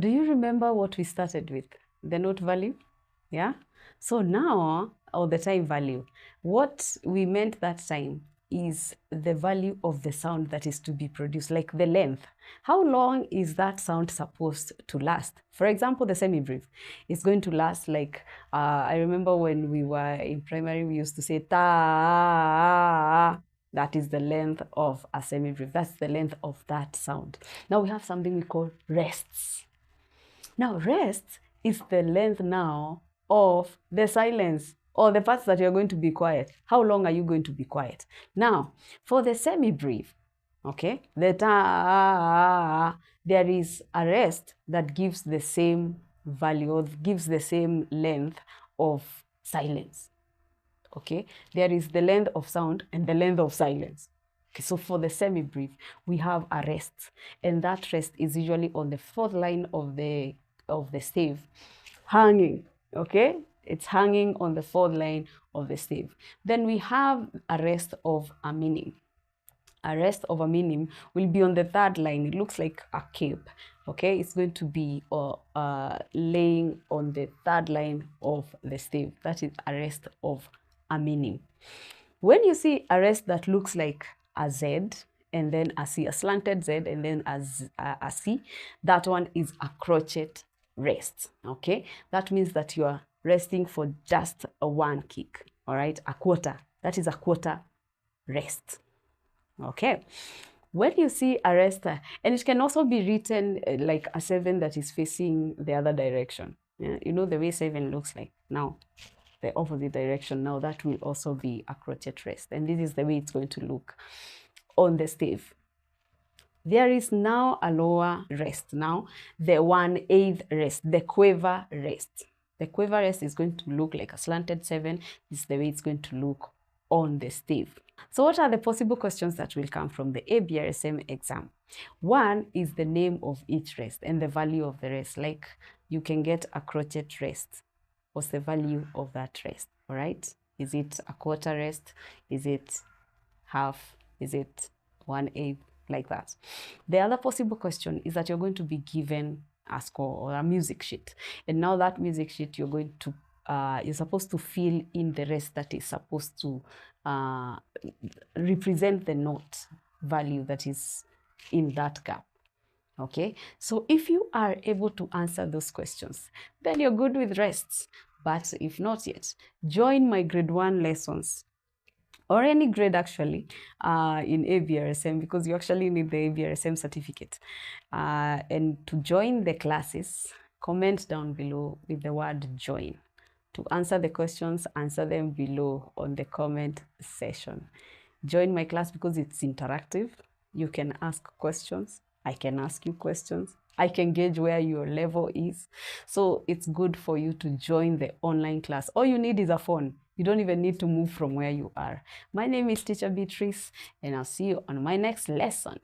do you remember what we started with? The note value? Yeah? So now, or the time value, what we meant that time is the value of the sound that is to be produced, like the length. How long is that sound supposed to last? For example, the semibrief is going to last like, I remember when we were in primary, we used to say ta. That is the length of a semibrief. That's the length of that sound. Now we have something we call rests. Now rests is the length now of the silence, or the parts that you're going to be quiet. How long are you going to be quiet? Now, for the semi-brief, okay, the ta, there is a rest that gives the same value, or gives the same length of silence. Okay, there is the length of sound and the length of silence. Okay, so for the semi-brief, we have a rest, and that rest is usually on the fourth line of the stave, hanging. Okay, it's hanging on the fourth line of the stave. Then we have a rest of a meaning. A rest of a meaning will be on the third line. It looks like a cape. Okay, it's going to be laying on the third line of the stave. That is a rest of a meaning. When you see a rest that looks like a Z and then a C, a slanted Z and then a C, that one is a crochet rest. Okay, that means that you are resting for just a one kick. All right, a quarter. That is a quarter rest. Okay, when you see a rest, and it can also be written like a 7 that is facing the other direction. Yeah, you know the way 7 looks like now, the opposite direction. Now that will also be a crochet rest, and this is the way it's going to look on the stave. There is now a lower rest, now the 1/8 rest, the quiver rest. The quiver rest is going to look like a slanted 7. This is the way it's going to look on the stave. So what are the possible questions that will come from the ABRSM exam? One is the name of each rest and the value of the rest. Like you can get a crochet rest. What's the value of that rest? All right. Is it a quarter rest? Is it half? Is it 1/8? Like that. The other possible question is that you're going to be given a score or a music sheet. And now that music sheet, you're going to you're supposed to fill in the rest that is supposed to represent the note value that is in that gap. Okay, so if you are able to answer those questions, then you're good with rests. But if not yet, join my grade 1 lessons, or any grade actually, in ABRSM, because you actually need the ABRSM certificate. And to join the classes, comment down below with the word join. To answer the questions, answer them below on the comment section. Join my class because it's interactive. You can ask questions. I can ask you questions. I can gauge where your level is. So it's good for you to join the online class. All you need is a phone. You don't even need to move from where you are. My name is Teacher Beatrice, and I'll see you on my next lesson.